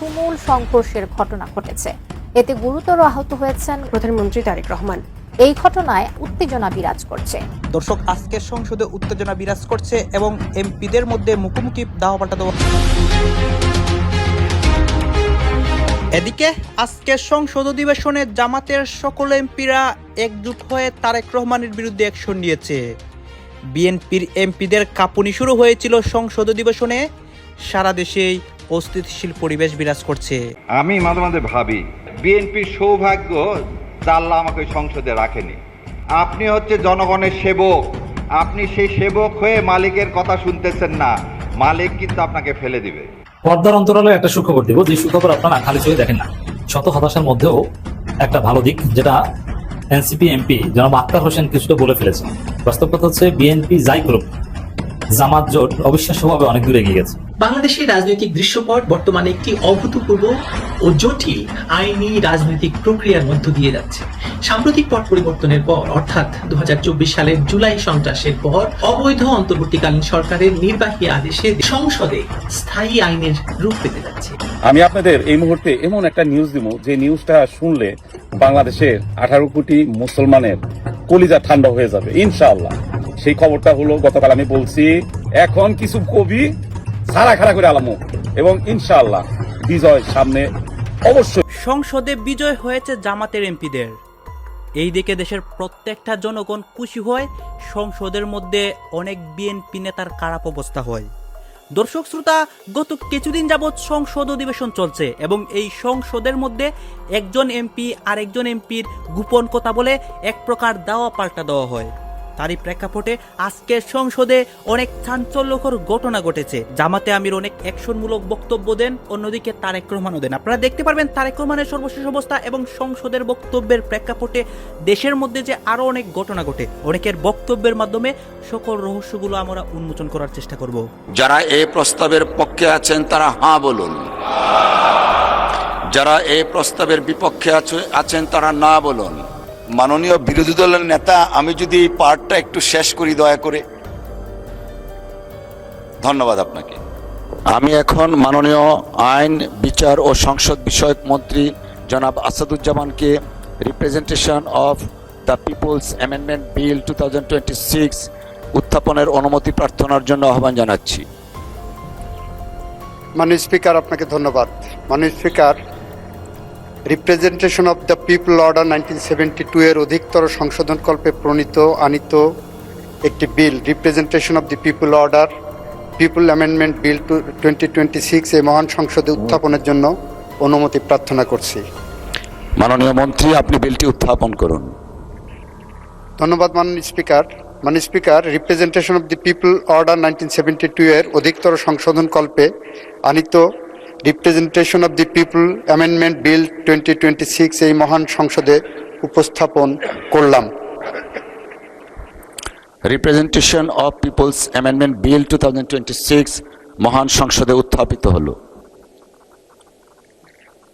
তুমুল সংঘর্ষের ঘটনা ঘটেছে। এতে গুরুতর আহত হয়েছেন প্রধানমন্ত্রী তারেক রহমান। এই ঘটনায় উত্তেজনা বিরাজ করছে। দর্শক, আজকে সংসদে উত্তেজনা বিরাজ করছে এবং এমপিদের মধ্যে মুখোমুখি দাওয়াপাল্টা দেওয়া। এদিকে আজকে সংসদ অধিবেশনে জামাতের সকল এমপিরা একজোট হয়ে তারেক রহমানের বিরুদ্ধে অ্যাকশন নিয়েছে। বিএনপির এমপিদের কাঁপুনি শুরু হয়েছিল সংসদ অধিবেশনে। সারা দেশেই অস্থিতিশীল পরিবেশ বিরাজ করছে। আমি মাঝে মাঝে ভাবি বিএনপির সৌভাগ্য আল্লাহ আমাকে সংসদে রাখেনি। আপনি হচ্ছে জনগণের সেবক, আপনি সেই সেবক হয়ে মালিকের কথা শুনতেছেন না, মালিক কিন্তু আপনাকে ফেলে দিবে। পর্দার অন্তরালে একটা সুখবর দেব, যে সুখবর আপনারা খালি চোখে দেখেন না। শত হতাশার মধ্যেও একটা ভালো দিক, যেটা এনসিপি এমপি জনাব আক্তার হোসেন কিছুটা বলে ফেলেছেন। বাস্তব কথা হচ্ছে, বিএনপি যাই করুক, জামাত জোট অবিশ্বাস্যভাবে অনেক দূরে এগিয়ে গেছে। বাংলাদেশের রাজনৈতিক দৃশ্যপট বর্তমানে একটি অভূতপূর্ব ও জটিল আইনি রাজনৈতিক প্রক্রিয়ার মধ্য দিয়ে যাচ্ছে। সাম্প্রতিক পট পরিবর্তনের পর, অর্থাৎ 2024 সালের জুলাই সন্ত্রাসের পর অবৈধ অন্তর্বর্তীকালীন সরকারের নির্বাহী আদেশে সংসদে স্থায়ী আইনের রূপ পেতে যাচ্ছে। আমি আপনাদের এই মুহূর্তে এমন একটা নিউজ দিব, যে নিউজটা শুনলে বাংলাদেশের 18 কোটি মুসলমানের কলিজা ঠান্ডা হয়ে যাবে ইনশাআল্লাহ। সেই খবরটা হলো, গতকাল আমি বলছি, এখন কিছু কবি সারা খাড়া করে আলামো এবং ইনশাআল্লাহ বিজয় সামনে অবশ্যই। সংসদে বিজয় হয়েছে জামাতের এমপিদের। এই দিকে দেশের প্রত্যেকটা জনগণ খুশি হয়, সংসদের মধ্যে অনেক বিএনপি নেতার খারাপ অবস্থা হয়। দর্শক শ্রোতা, গত কিছুদিন যাবৎ সংসদ অধিবেশন চলছে এবং এই সংসদের মধ্যে একজন এমপি আরেকজন এমপির গোপন কথা বলে এক প্রকার দাওয়া পাল্টা দেওয়া হয়। তারই প্রেক্ষাপটে আজকের সংসদে অনেক চাঞ্চল্যকর ঘটনা ঘটেছে। জামাতে আমির অনেক অ্যাকশনমূলক বক্তব্য দেন, অন্যদিকে তারেক রহমানও দেন। আপনারা দেখতে পারবেন তারেক রহমানের সর্বশেষ অবস্থা এবং সংসদের বক্তব্যের প্রেক্ষাপটে দেশের মধ্যে যে আরো অনেক ঘটনা ঘটে, অনেকের বক্তব্যের মাধ্যমে সকল রহস্যগুলো আমরা উন্মোচন করার চেষ্টা করব। যারা এই প্রস্তাবের পক্ষে আছেন তারা হ্যাঁ বলুন, যারা এই প্রস্তাবের বিপক্ষে আছেন তারা না বলুন। মাননীয় বিরোধী দলের নেতা, আমি যদি এই পার্টটা একটু শেষ করি দয়া করে। ধন্যবাদ আপনাকে। আমি এখন মাননীয় আইন, বিচার ও সংসদ বিষয়ক মন্ত্রী জনাব আসাদুজ্জামানকে representation of the people's amendment bill 2026 উত্থাপনের অনুমতি প্রার্থনার জন্য আহ্বান জানাচ্ছি। মাননীয় স্পিকার, আপনাকে ধন্যবাদ। মাননীয় speaker, representation of the people order 1972 এর অধিকতর সংশোধনকল্পে আনিত একটি bill, representation of the people order people amendment bill 2026 এই মহান সংসদে উত্থাপনের জন্য অনুমতি প্রার্থনা করছি। মাননীয় মন্ত্রী, আপনি বিলটি উত্থাপন করুন। ধন্যবাদ মাননীয় স্পিকার। মাননীয় speaker, representation of the people order 1972 এর অধিকতর সংশোধনকল্পে আনিত representation of the people amendment bill 2026 এই মহান সংসদে উপস্থাপন করলাম। Representation of people's amendment bill 2026 মহান সংসদে উত্থাপিত হলো।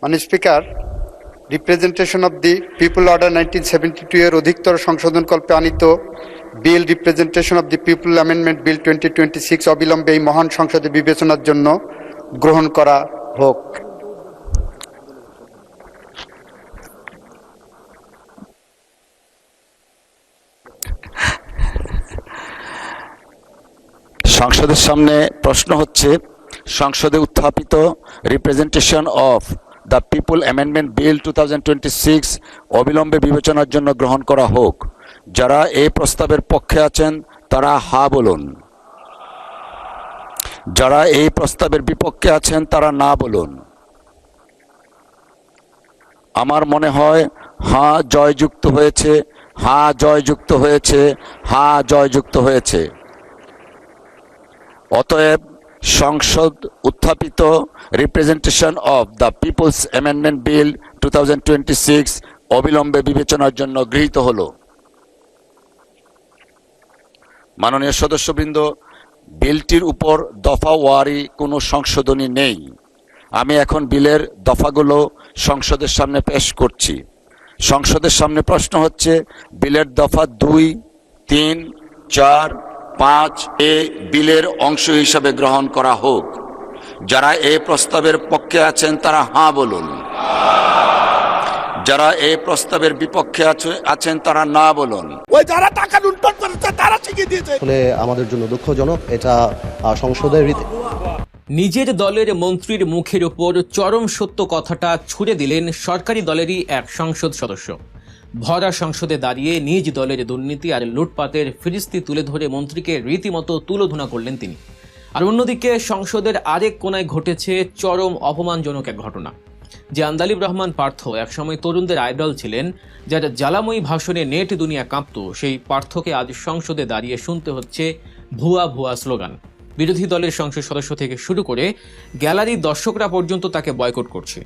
মাননীয় speaker, representation of the people order 1972 এর অধিকতর সংশোধনকল্পে আনিত bill, representation of the people amendment bill 2026 অবিলম্বে এই মহান সংসদে বিবেচনার জন্য গ্রহণ করা হোক। সংসদের সামনে প্রশ্ন হচ্ছে, সংসদে উত্থাপিত representation of the people amendment bill 2026 অবিলম্বে বিবেচনার জন্য গ্রহণ করা হোক। যারা এই প্রস্তাবের পক্ষে আছেন তারা হ্যাঁ বলুন, যারা এই প্রস্তাবের বিপক্ষে আছেন তারা না বলুন। আমার মনে হয় হ্যাঁ জয়যুক্ত হয়েছে, হ্যাঁ জয়যুক্ত হয়েছে, হ্যাঁ জয়যুক্ত হয়েছে। অতএব সংসদ উত্থাপিত representation of the people's amendment bill 2026 অবিলম্বে বিবেচনার জন্য গৃহীত হল। মাননীয় সদস্যবৃন্দ, বিলটির উপর দফা ওয়ারি কোনো সংশোধনী নেই। আমি এখন বিলের দফাগুলো সংসদের সামনে পেশ করছি। সংসদের সামনে প্রশ্ন হচ্ছে, বিলের দফা 2, 3, 4, 5 এ বিলের অংশ হিসাবে গ্রহণ করা হোক। যারা এই প্রস্তাবের পক্ষে আছেন তারা হাঁ বলুন, যারা এই প্রস্তাবের বিপক্ষে আছেন তারা না বলুন। আসলে আমাদের জন্য দুঃখজনক, এটা সংসদের রীতি। নিজের দলের মন্ত্রীর মুখের ওপর চরম সত্য কথাটা ছুড়ে দিলেন সরকারি দলেরই এক সংসদ সদস্য। ভরা সংসদে দাঁড়িয়ে নিজ দলের দুর্নীতি আর লুটপাটের ফিরিস্তি তুলে ধরে মন্ত্রীকে রীতিমতো তুলোধনা করলেন তিনি। আর অন্যদিকে সংসদের আরেক কোনায় ঘটেছে চরম অপমানজনক এক ঘটনা। যে আন্দালিব রহমান পার্থ একসময় তরুণদের আইডল ছিলেন, যার জ্বালাময়ী ভাষণে নেট দুনিয়া কাঁপত, সেই পার্থকে আজ সংসদে দাঁড়িয়ে শুনতে হচ্ছে ভুয়া ভুয়া স্লোগান। বিরোধী দলের সংসদ সদস্য থেকে শুরু করে গ্যালারির দর্শকরা পর্যন্ত তাকে বয়কট করছে।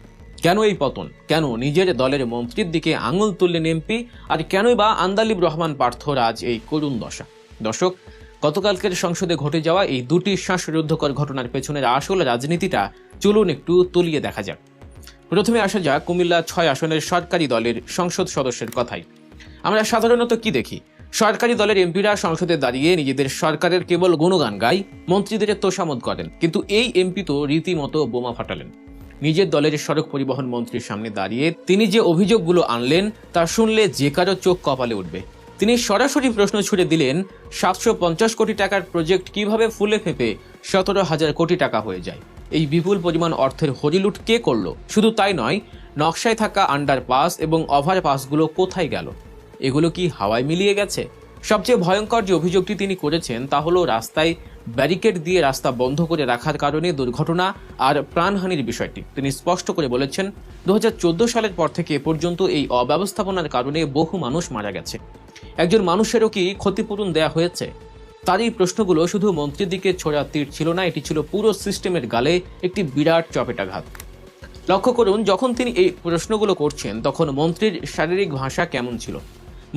কেন এই পতন? কেন নিজের দলের মন্ত্রীর দিকে আঙুল তুললেন এমপি? আর কেনই বা আন্দালিব রহমান পার্থর আজ এই করুণ দশা? দর্শক, গতকালকের সংসদে ঘটে যাওয়া এই দুটি শ্বাসরুদ্ধকর ঘটনার পেছনের আসল রাজনীতিটা চলুন একটু তলিয়ে দেখা যাক। প্রথমে আসা যাক কুমিল্লা 6 আসনের সরকারি দলের সংসদ সদস্যের কথাই। আমরা সাধারণত কি দেখি? সরকারি দলের এমপিরা সংসদে দাঁড়িয়ে নিজেদের সরকারের কেবল গুণগান গায়, মন্ত্রীদের তোষামোদ করেন। কিন্তু এই এমপি তো রীতিমতো বোমা ফাটালেন। নিজের দলের সড়ক পরিবহন মন্ত্রীর সামনে দাঁড়িয়ে তিনি যে অভিযোগগুলো আনলেন তা শুনলে যে কারো চোখ কপালে উঠবে। তিনি সরাসরি প্রশ্ন ছুড়ে দিলেন, 750 কোটি টাকার প্রজেক্ট কিভাবে ফুলে ফেঁপে 17,000 কোটি টাকা হয়ে যায়? এই বিপুল পরিমাণ অর্থের হরিলুট কে করলো? শুধু তাই নয়, নকশায় থাকা আন্ডারপাস এবং ওভারপাসগুলো কোথায় গেল? এগুলো কি হাওয়ায় মিলিয়ে গেছে? সবচেয়ে ভয়ঙ্কর যে অভিযোগটি তিনি করেছেন তা হলো রাস্তায় ব্যারিকেড দিয়ে রাস্তা বন্ধ করে রাখার কারণে দুর্ঘটনা আর প্রাণহানির বিষয়টি। তিনি স্পষ্ট করে বলেছেন, 2014 সালের পর থেকে এ পর্যন্ত এই অব্যবস্থাপনার কারণে বহু মানুষ মারা গেছে। একজন মানুষেরও কি ক্ষতিপূরণ দেয়া হয়েছে? তার এই প্রশ্নগুলো শুধু মন্ত্রীর দিকে ছোড়া তীর ছিল না, এটি ছিল পুরো সিস্টেমের গালে একটি বিরাট চপেটাঘাত। লক্ষ্য করুন, যখন তিনি এই প্রশ্নগুলো করছেন তখন মন্ত্রীর শারীরিক ভাষা কেমন ছিল।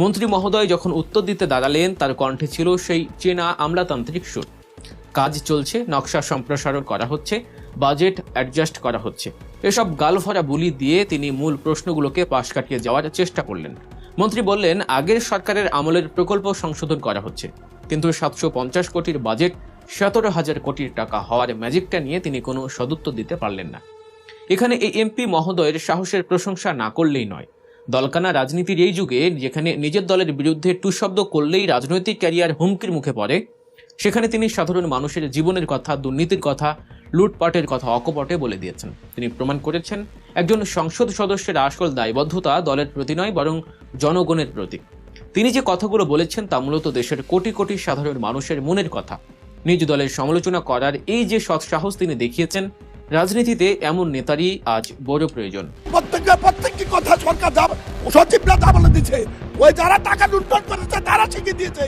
মন্ত্রী মহোদয় যখন উত্তর দিতে দাঁড়ালেন তার কণ্ঠে ছিল সেই চেনা আমলাতান্ত্রিক সুর। কাজ চলছে, নকশা সম্প্রসারণ করা হচ্ছে, বাজেট অ্যাডজাস্ট করা হচ্ছে, এসব গালভরা বুলি দিয়ে তিনি মূল প্রশ্নগুলোকে পাশ কাটিয়ে যাওয়ার চেষ্টা করলেন। মন্ত্রী বললেন, আগের সরকারের আমলের প্রকল্প সংশোধন করা হচ্ছে, কিন্তু 750 কোটির বাজেট 17,000 কোটি টাকা হওয়ার ম্যাজিকটা নিয়ে তিনি কোনো সদুত্তর দিতে পারলেন না। এখানে এই এমপি মহোদয়ের সাহসের প্রশংসা না করলেই নয়। দলকানা রাজনীতির এই যুগে, যেখানে নিজের দলের বিরুদ্ধে টু শব্দ করলেই রাজনৈতিক ক্যারিয়ার হুমকির মুখে পড়ে, সেখানে তিনি সাধারণ মানুষের জীবনের কথা, দুর্নীতির কথা, লুটপাটের কথা অকপটে বলে দিয়েছেন। তিনি প্রমাণ করেছেন একজন সংসদ সদস্যের আসল দায়বদ্ধতা দলের প্রতি নয়, বরং জনগণের প্রতি। তিনি যে কথাগুলো বলেছেন তা মূলত দেশের কোটি কোটি সাধারণ মানুষের মনের কথা। নিজ দলের সমালোচনা করার এই যে সৎসাহস তিনি দেখিয়েছেন, রাজনীতিতে এমন নেতারই আজ বড় প্রয়োজন। প্রত্যেকটি কথা সরকার সচিবরা যা বলে দিচ্ছে, ওই যারা টাকা লুটপাট করেছে তারা শিখিয়ে দিয়েছে।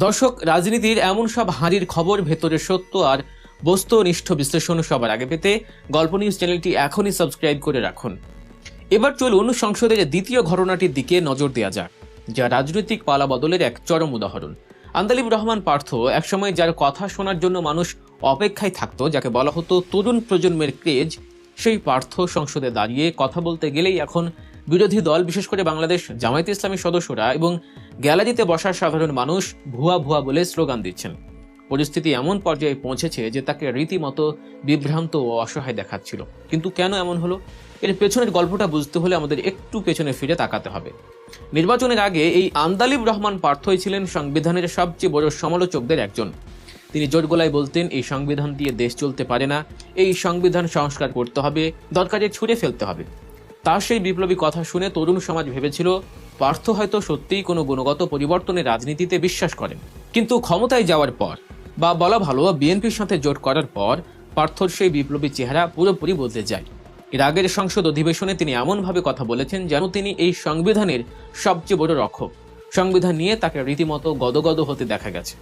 দর্শক, রাজনীতির এমন সব হাঁড়ির খবর, ভেতরের সত্য আর বস্তুনিষ্ঠ বিশ্লেষণ সবার আগে পেতে গল্প নিউজ চ্যানেলটি এখনই সাবস্ক্রাইব করে রাখুন। এবার চলুন সংসদের দ্বিতীয় ঘটনাটির দিকে নজর দেওয়া যাক, যা রাজনৈতিক পালা বদলের এক চরম উদাহরণ। আন্দালিব রহমান পার্থ একসময় যার কথা শোনার জন্য মানুষ অপেক্ষায় থাকতো, যাকে বলা হতো তরুণ প্রজন্মের ক্রেজ, সেই পার্থ সংসদে দাঁড়িয়ে কথা বলতে গেলেই এখন বিরোধী দল, বিশেষ করে বাংলাদেশ জামায়াতে ইসলামী সদস্যরা এবং গ্যালারিতে বসার সাধারণ মানুষ ভুয়া ভুয়া বলে স্লোগান দিচ্ছেন। পরিস্থিতি এমন পর্যায়ে পৌঁছেছে যে তাকে রীতিমতো বিভ্রান্ত ও অসহায় দেখাচ্ছিল। কিন্তু কেন এমন হলো? এর পেছনের গল্পটা বুঝতে হলে আমাদের একটু পেছনে ফিরে তাকাতে হবে। নির্বাচনের আগে এই আন্দালিব রহমান পার্থই ছিলেন সংবিধানের সবচেয়ে বড় সমালোচকদের একজন। তিনি জোর গলায় বলতেন, এই সংবিধান দিয়ে দেশ চলতে পারে না, এই সংবিধান সংস্কার করতে হবে, দরকারে ছুঁড়ে ফেলতে হবে। তার সেই বিপ্লবী কথা শুনে তরুণ সমাজ ভেবেছিল পার্থ হয়তো সত্যিই কোনো গুণগত পরিবর্তনের রাজনীতিতে বিশ্বাস করেন। কিন্তু ক্ষমতায় যাওয়ার পর, বা বলা ভালো বিএনপির সাথে জোট করার পর, পার্থর সেই বিপ্লবী চেহারা পুরোপুরি বদলে যায়। এর আগের সংসদ অধিবেশনে তিনি এমনভাবে কথা বলেছেন যেন তিনি এই সংবিধানের সবচেয়ে বড় রক্ষক। সংবিধান নিয়ে তাকে রীতিমতো গদগদ হতে দেখা গেছে।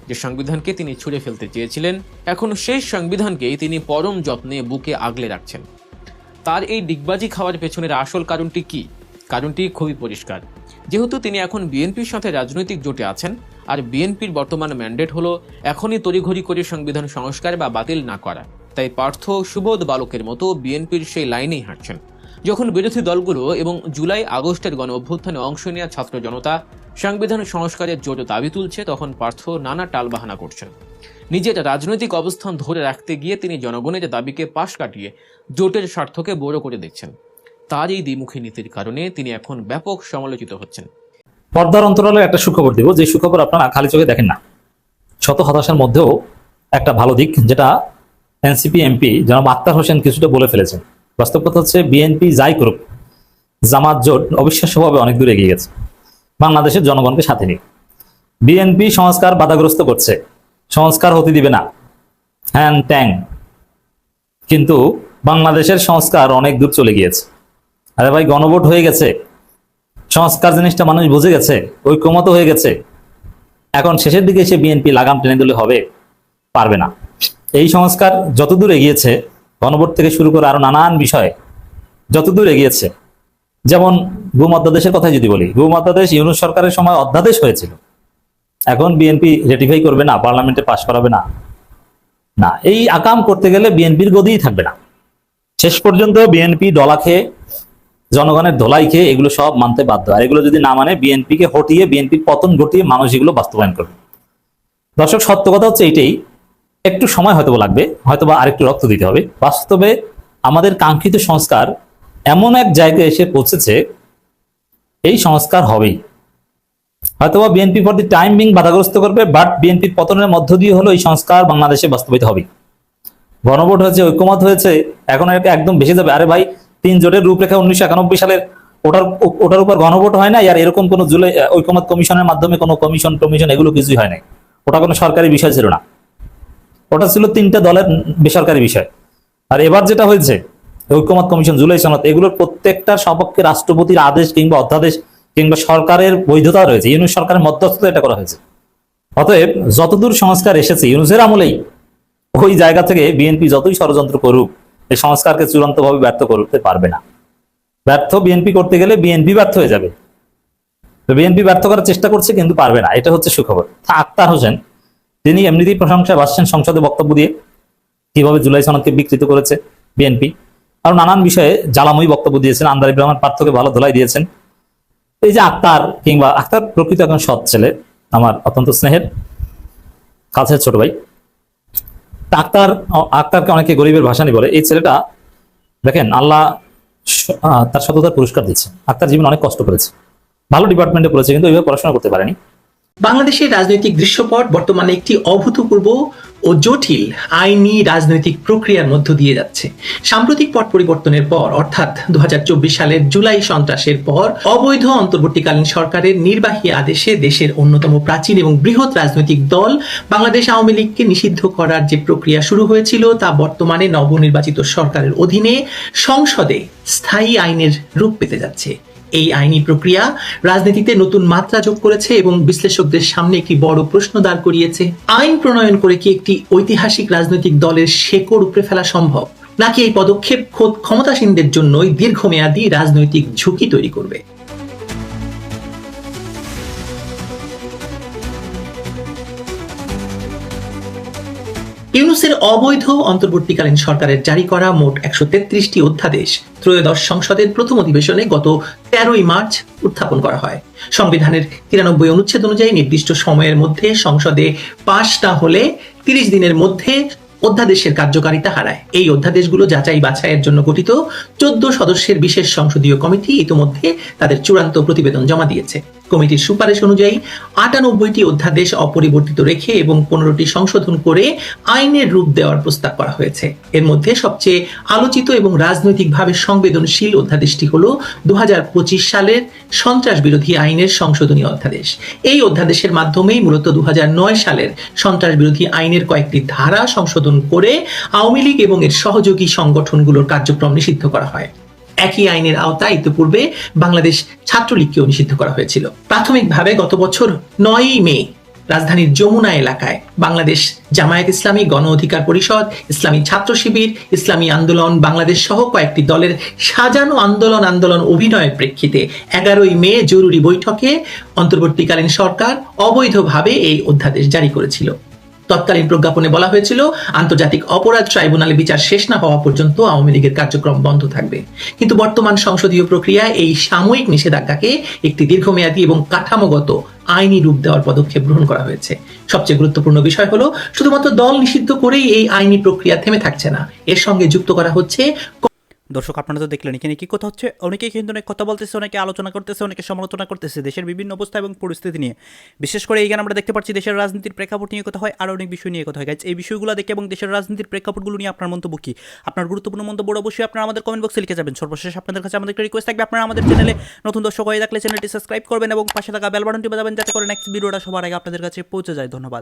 যে সংবিধানকে তিনি ছুঁড়ে ফেলতে চেয়েছিলেন, এখন সেই সংবিধানকেই তিনি পরম যত্নে বুকে আগলে রাখছেন। তার এই ডিগবাজি খাওয়ার পেছনের আসল কারণটি কি? কারণটি খুবই পরিষ্কার। যেহেতু তিনি এখন বিএনপির সাথে রাজনৈতিক জোটে আছেন, আর বিএনপির বর্তমান ম্যান্ডেট হলো এখনই তড়িঘড়ি করে সংবিধান সংস্কার বা বাতিল না করা, তাই পার্থ সুবোধ বালকের মতো বিএনপির সেই লাইনেই হাঁটছেন। যখন বিরোধী দলগুলো এবং জুলাই আগস্টের গণ অভ্যুত্থানে অংশ নেওয়া ছাত্র জনতা সংবিধান সংস্কারের জোর দাবি তুলছে, তখন পার্থ নানা টালবাহানা করছেন। নিজের রাজনৈতিক অবস্থান ধরে রাখতে গিয়ে তিনি জনগণের দাবিকে পাশ কাটিয়ে জোটের স্বার্থকে বড় করে দেখছেন। তার এই দ্বিমুখী নীতির কারণে তিনি এখন ব্যাপক সমালোচিত হচ্ছেন। পর্দার অন্তরালে একটা সুখবর দিব, যে সুখবর আপনারা খালি চোখে দেখেন না। শত হতাশার মধ্যেও একটা ভালো দিক, যেটা এনসিপি এমপি জনাব আক্তার হোসেন কিছুটা বলে ফেলেছেন। বাস্তব কথা হচ্ছে, বিএনপি যাই করুক, জামাত জোট অবিশ্বাস্যভাবে অনেক দূর এগিয়ে গেছে বাংলাদেশের জনগণকে সাথে নিয়ে। বিএনপি সংস্কার বাধাগ্রস্ত করছে, সংস্কার হতে দিবে না, হ্যান ট্যাং, কিন্তু বাংলাদেশের সংস্কার অনেক দূর চলে গিয়েছে। আরে ভাই, গণভোট হয়ে গেছে, সংস্কার জিনিসটা মানুষ বুঝে গেছে, ঐক্যমত হয়ে গেছে। এখন শেষের দিকে এসে বিএনপি লাগাম টেনে দিলে হবে? পারবে না। এই সংস্কার যতদূর এগিয়েছে, গণভোট থেকে শুরু করে আরো নানান বিষয়ে যতদূর এগিয়েছে, যেমন গুম অধ্যাদেশের কথাই যদি বলি, গুম অধ্যাদেশ ইউনূস সরকারের সময় অধ্যাদেশ হয়েছিল, এখন বিএনপি রেটিফাই করবে না, পার্লামেন্টে পাশ করাবে না। না, এই আকাম করতে গেলে বিএনপির গদিই থাকবে না। শেষ পর্যন্ত বিএনপি ডলা খেয়ে, জনগণের ধোলাই খেয়ে এগুলো সব মানতে বাধ্য। আর এগুলো যদি না মানে, বিএনপিকে হটিয়ে, বিএনপির পতন ঘটিয়ে মানুষ এগুলো বাস্তবায়ন করবে। দর্শক, সত্য কথা হচ্ছে এইটাই, একটু সময় হয়তো লাগবে, হয়তোবা আরেকটু রক্ত দিতে হবে। বাস্তবে আমাদের কাঙ্ক্ষিত সংস্কার এমন এক জায়গায় এসে পৌঁছেছে, এই সংস্কার হবেই। হয়তোবা BNP for the time being বাধাগ্রস্ত করবে, বাট বিএনপির পতনের মধ্য দিয়ে হলো এই সংস্কার বাংলাদেশে বাস্তবায়িত হবে। গণভোট হয়েছে, ঐক্যমত হয়েছে, এখন একদম বেশি যাবে। আরে ভাই, 3 জোটের রূপরেখা 1991 সালের, ওটার উপর গণভোট হয় না। আর এরকম কোনো জুলাই ঐক্যমত কমিশনের মাধ্যমে কোনো কমিশন এগুলো কিছুই হয় নাই। ওটা কোনো সরকারি বিষয় ছিল না, ওটা ছিল 3টা দলের বেসরকারি বিষয়। আর এবার যেটা হয়েছে, ঐক্যমত কমিশন, জুলাই সনদ, এগুলোর প্রত্যেকটার সপক্ষে রাষ্ট্রপতির আদেশ কিংবা অধ্যাদেশ কিংবা সরকারের বৈধতা রয়েছে, ইউনূস সরকারের মধ্যস্থতা এটা করা হয়েছে। অতএব যতদূর সংস্কার এসেছে ইউনূসের আমলেই, ওই জায়গা থেকে বিএনপি যতই ষড়যন্ত্র করুক, এই সংস্কারকে চূড়ান্তভাবে ব্যর্থ করতে পারবে না। ব্যর্থ বিএনপি করতে গেলে বিএনপি ব্যর্থ হয়ে যাবে। তো বিএনপি ব্যর্থ করার চেষ্টা করছে, কিন্তু পারবে না, এটা হচ্ছে সুখবর। আক্তার হোসেন, তিনি এমনিতেই প্রশংসায় ভাসছেন সংসদে বক্তব্য দিয়ে, কিভাবে জুলাই সনদকে বিকৃত করেছে বিএনপি, আর নানান বিষয়ে জ্বালাময়ী বক্তব্য দিয়েছেন। আন্দারিব রহমান পার্থকে ভালো ধোলাই দিয়েছেন। এই যে আক্তার, কিংবা আক্তার প্রকৃত একজন সৎ ছেলে, আমার অত্যন্ত স্নেহের কাছের ছোট ভাই। আক্তারকে অনেকে গরিবের ভাসানি বলে। এই ছেলেটা দেখেন, আল্লাহ তার সততার পুরস্কার দিচ্ছে। আক্তার জীবন অনেক কষ্ট করেছে, ভালো ডিপার্টমেন্টে পড়েছে, কিন্তু এইভাবে পড়াশোনা করতে পারেনি। বাংলাদেশের রাজনৈতিক দৃশ্যপট বর্তমানে একটি অভূতপূর্ব ও জটিল আইনি রাজনৈতিক প্রক্রিয়ার মধ্য দিয়ে যাচ্ছে। সাম্প্রতিক পট পরিবর্তনের পর, অর্থাৎ 2024 সালের জুলাই সন্ত্রাসের পর, অবৈধ অন্তর্বর্তীকালীন সরকারের নির্বাহী আদেশে দেশের অন্যতম প্রাচীন এবং বৃহৎ রাজনৈতিক দল বাংলাদেশ আওয়ামী লীগকে নিষিদ্ধ করার যে প্রক্রিয়া শুরু হয়েছিল, তা বর্তমানে নবনির্বাচিত সরকারের অধীনে সংসদে স্থায়ী আইনের রূপ পেতে যাচ্ছে। এই আইনি প্রক্রিয়া রাজনীতিতে নতুন মাত্রা যোগ করেছে এবং বিশ্লেষকদের সামনে একটি বড় প্রশ্ন দাঁড় করিয়েছে। আইন প্রণয়ন করে কি একটি ঐতিহাসিক রাজনৈতিক দলের শেকড় উপড়ে ফেলা সম্ভব, নাকি এই পদক্ষেপ খোদ ক্ষমতাসীনদের জন্যই দীর্ঘমেয়াদী রাজনৈতিক ঝুঁকি তৈরি করবে? ইউনূসের অবৈধ অন্তর্বর্তীকালীন সরকারের জারি করা মোট 133টি অধ্যাদেশ ত্রয়োদশ সংসদের প্রথম অধিবেশনে গত 13ই মার্চ উত্থাপন করা হয়। সংবিধানের 93 অনুচ্ছেদ অনুযায়ী নির্দিষ্ট সময়ের মধ্যে সংসদে পাশ না হলে 30 দিনের মধ্যে অধ্যাদেশের কার্যকারিতা হারায়। এই অধ্যাদেশগুলো যাচাই বাছাইয়ের জন্য গঠিত 14 সদস্যের বিশেষ সংসদীয় কমিটি ইতিমধ্যে তাদের চূড়ান্ত প্রতিবেদন জমা দিয়েছে। কমিটির সুপারিশ অনুযায়ী 98টি অধ্যাদেশ অপরিবর্তিত রেখে এবং 15টি সংশোধন করে আইনের রূপ দেওয়ার প্রস্তাব করা হয়েছে। এর মধ্যে সবচেয়ে আলোচিত এবং রাজনৈতিকভাবে সংবেদনশীল অধ্যাদেশটি হলো 2025 সালের সন্ত্রাস বিরোধী আইনের সংশোধনী অধ্যাদেশ। এই অধ্যাদেশের মাধ্যমেই মূলত 2009 সালের সন্ত্রাস বিরোধী আইনের কয়েকটি ধারা সংশোধন করে আওয়ামী লীগ এবং এর সহযোগী সংগঠনগুলোর কার্যক্রম নিষিদ্ধ করা হয়। একই আইনের আওতায় ইতিপূর্বে বাংলাদেশ ছাত্রলীগকেও নিষিদ্ধ করা হয়েছিল। প্রাথমিকভাবে গত বছর 9ই মে রাজধানীর যমুনা এলাকায় বাংলাদেশ জামায়াত ইসলামী, গণ অধিকার পরিষদ, ইসলামী ছাত্র শিবির, ইসলামী আন্দোলন বাংলাদেশ সহ কয়েকটি দলের সাজানো আন্দোলন অভিনয়ের প্রেক্ষিতে 11ই মে জরুরি বৈঠকে অন্তর্বর্তীকালীন সরকার অবৈধভাবে এই অধ্যাদেশ জারি করেছিল। তৎকালীন প্রজ্ঞাপনে বলা হয়েছিল, আন্তর্জাতিক অপরাধ ট্রাইব্যুনালে বিচার শেষ না হওয়া পর্যন্ত আওয়ামী লীগের কার্যক্রম বন্ধ থাকবে। কিন্তু বর্তমান সংসদীয় প্রক্রিয়ায় এই সাময়িক নিষেধাজ্ঞাকে একটি দীর্ঘমেয়াদী এবং কাঠামোগত আইনি রূপ দেওয়ার পদক্ষেপ গ্রহণ করা হয়েছে। সবচেয়ে গুরুত্বপূর্ণ বিষয় হলো শুধুমাত্র দল নিষিদ্ধ করেই এই আইনি প্রক্রিয়া থেমে থাকছে না, এর সঙ্গে যুক্ত করা হচ্ছে দর্শক, আপনারা তো দেখলেন এখানে কি কথা হচ্ছে। অনেকেই কিন্তু অনেক কথা বলতেছে, অনেকে আলোচনা করতেছে, অনেকে সমালোচনা করতেছে দেশের বিভিন্ন অবস্থা এবং পরিস্থিতি নিয়ে। বিশেষ করে এইখানে আমরা দেখতে পাচ্ছি দেশের রাজনীতির প্রেক্ষাপট নিয়ে কথা হয়, আর অনেক বিষয় নিয়ে কথা হয়। গাইজ, এই বিষয়গুলো দেখে এবং দেশের রাজনীতির প্রেক্ষাপটগুলো নিয়ে আপনার মন্তব্য কি? আপনার গুরুত্বপূর্ণ মন্তব্য অবশ্যই আপনারা আমাদের কমেন্ট বক্সে লিখে যাবেন। সর্বশেষ আপনাদের কাছে আমাদের একটা রিকোয়েস্ট থাকবে, আপনারা আমাদের চ্যানেলে নতুন দর্শক হয়ে থাকলে চ্যানেলটি সাবস্ক্রাইব করবেন এবং পাশে থাকা বেল বাটনটি বাজাবেন, যাতে করে নেক্সট ভিডিওটা সবার আগে আপনাদের কাছে পৌঁছে যায়। ধন্যবাদ।